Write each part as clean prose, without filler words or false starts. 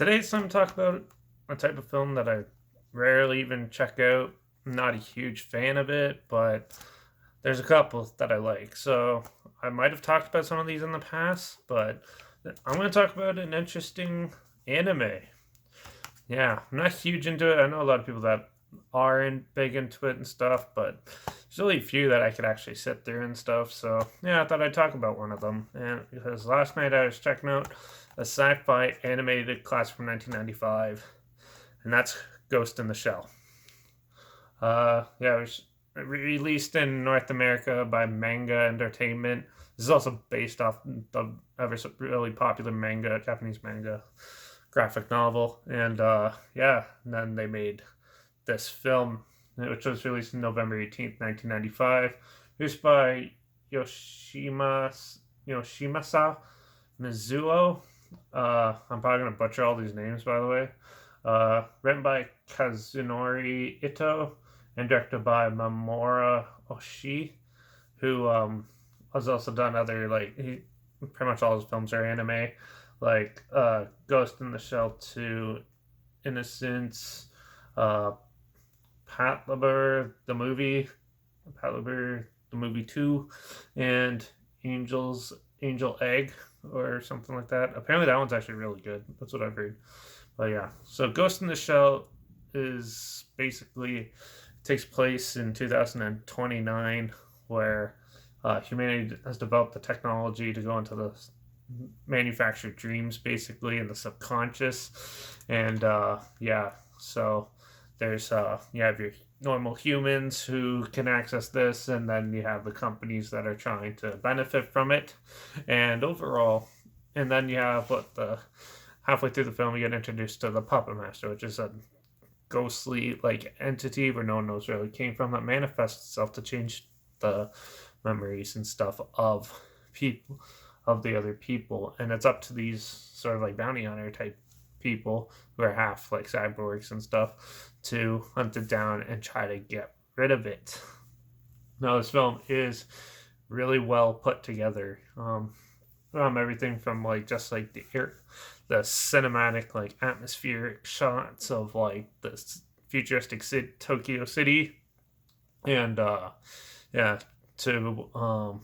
Today's time to talk about a type of film that I rarely even check out. I'm not a huge fan of it, but there's a couple that I like. So I might have talked about some of these in the past, but I'm going to talk about an interesting anime. Yeah, I'm not huge into it. I know a lot of people that are big into it and stuff, but there's really few that I could actually sit through and stuff. So yeah, I thought I'd talk about one of them. And because last night I was checking out a sci-fi animated classic from 1995, and that's Ghost in the Shell. Yeah, it was released in North America by Manga Entertainment. This is also based off the ever so really popular manga, Japanese manga graphic novel, and yeah, and then they made this film, which was released on November 18th, 1995, produced by Yoshima Yoshimasa Mizuo. I'm probably gonna butcher all these names, by the way. Written by Kazunori Ito and directed by Mamora Oshii, who has also done other pretty much all his films are anime, like Ghost in the Shell 2, Innocence, uh, Patlabor the movie, Patlabor the movie 2, and Angel Egg or something like that. Apparently that one's actually really good. That's what I've heard. But yeah, so Ghost in the Shell is basically takes place in 2029, where humanity has developed the technology to go into the manufacture dreams, basically in the subconscious, and yeah, so there's you have your normal humans who can access this, and then you have the companies that are trying to benefit from it, and overall, and then you have what the halfway through the film you get introduced to the puppet master, which is a ghostly like entity where no one knows where it came from that manifests itself to change the memories and stuff of people, of the other people, and it's up to these sort of like bounty hunter type people who are half like cyborgs and stuff to hunt it down and try to get rid of it. Now this film is really well put together. Everything from like just like the cinematic like atmospheric shots of like this futuristic Tokyo City, and yeah, to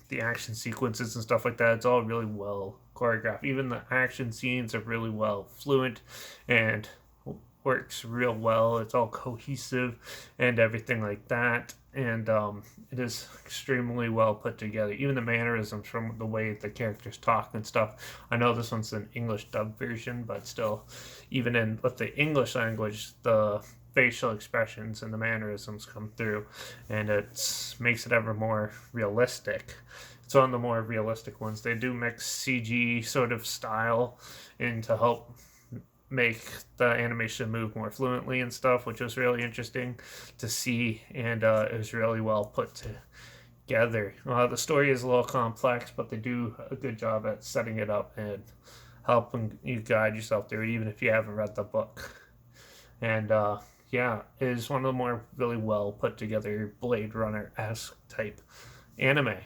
the action sequences and stuff like that. It's all really well choreographed. Even the action scenes are really well fluent and works real well. It's all cohesive and everything like that. And it is extremely well put together. Even the mannerisms from the way the characters talk and stuff. I know this one's an English dub version, but still, even in with the English language, the facial expressions and the mannerisms come through, and it makes it ever more realistic. It's one of the more realistic ones. They do mix CG sort of style in to help make the animation move more fluently and stuff, which was really interesting to see, and it was really well put together. The story is a little complex, but they do a good job at setting it up and helping you guide yourself through it, even if you haven't read the book. And yeah, it is one of the more really well put together Blade Runner esque type anime.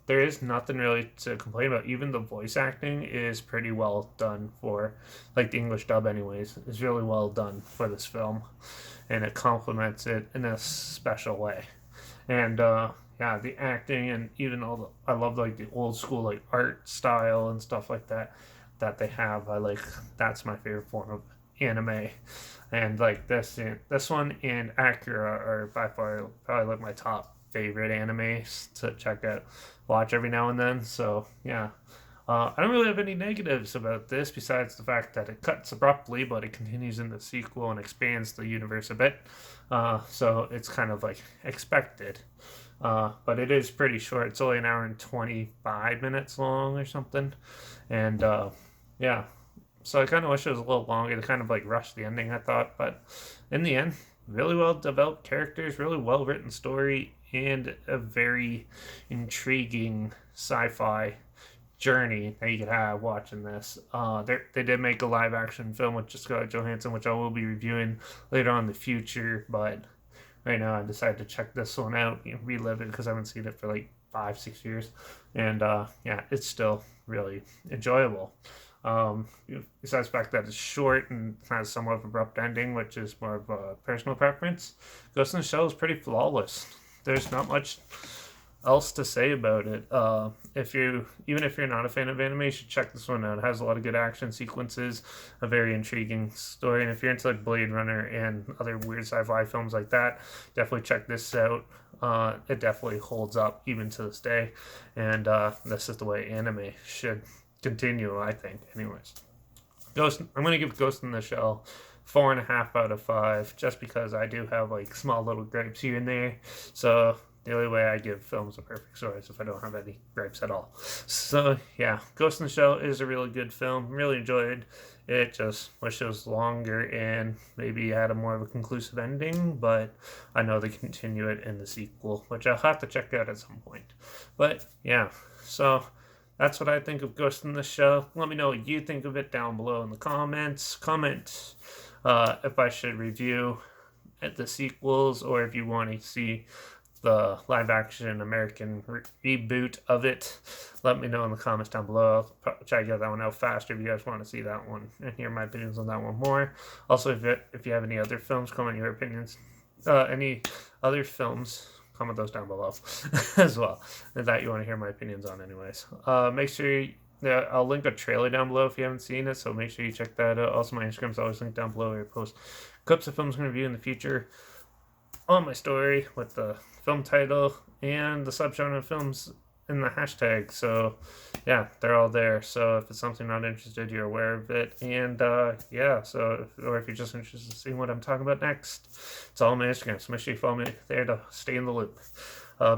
There is nothing really to complain about. Even the voice acting is pretty well done for, like the English dub, anyways, is really well done for this film, and it complements it in a special way. And yeah, the acting and even all the I love like the old school like art style and stuff like that that they have. I like that's my favorite form of anime, and like this one and Akira are by far probably like my top favorite animes to check out, watch every now and then. So yeah, I don't really have any negatives about this besides the fact that it cuts abruptly, but it continues in the sequel and expands the universe a bit. So it's kind of like expected. But it is pretty short. It's only an hour and 25 minutes long or something. And yeah, so I kind of wish it was a little longer to kind of like rush the ending, I thought. But in the end, really well developed characters, really well written story, and a very intriguing sci fi journey that you could have watching this. They did make a live action film with Scarlett Johansson, which I will be reviewing later on in the future. But right now, I decided to check this one out, relive it because I haven't seen it for like 5, 6 years, and yeah, it's still really enjoyable. Besides the fact that it's short and has somewhat of an abrupt ending, which is more of a personal preference, Ghost in the Shell is pretty flawless. There's not much else to say about it. If you Even if you're not a fan of anime, you should check this one out. It has a lot of good action sequences, a very intriguing story, and if you're into like Blade Runner and other weird sci-fi films like that, definitely check this out. It definitely holds up even to this day, and this is the way anime should continue, I think. Anyways, I'm gonna give Ghost in the Shell 4.5 out of 5, just because I do have like small little gripes here and there. So the only way I give films a perfect score is if I don't have any gripes at all. So yeah, Ghost in the Shell is a really good film. Really enjoyed it. Just wish it was longer and maybe had a more of a conclusive ending. But I know they continue it in the sequel, which I'll have to check out at some point. But yeah, so that's what I think of Ghost in the Shell. Let me know what you think of it down below in the comments. Comment if I should review the sequels, or if you want to see the live action American reboot of it. Let me know in the comments down below. I'll try to get that one out faster if you guys want to see that one and hear my opinions on that one more. Also, if you have any other films, comment your opinions. Any other films, comment those down below as well, that you want to hear my opinions on anyways. Make sure I'll link a trailer down below if you haven't seen it, so make sure you check that out. Also, my Instagram is always linked down below where I post clips of films I'm going to review in the future on my story with the film title and the subgenre of films in the hashtag. So yeah, they're all there. So if it's something not interested, you're aware of it. And yeah, or if you're just interested in seeing what I'm talking about next, it's all on my Instagram. So make sure you follow me there to stay in the loop.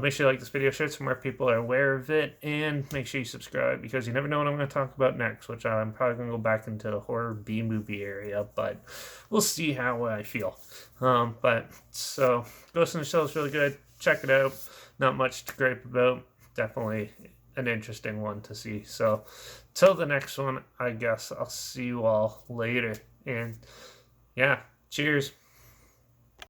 Make sure you like this video, share it so more people are aware of it, and make sure you subscribe, because you never know what I'm going to talk about next, which I'm probably going to go back into the horror B-movie area, but we'll see how I feel. But so Ghost in the Shell is really good. Check it out. Not much to gripe about. Definitely an interesting one to see. So till the next one, I guess I'll see you all later. And yeah, cheers.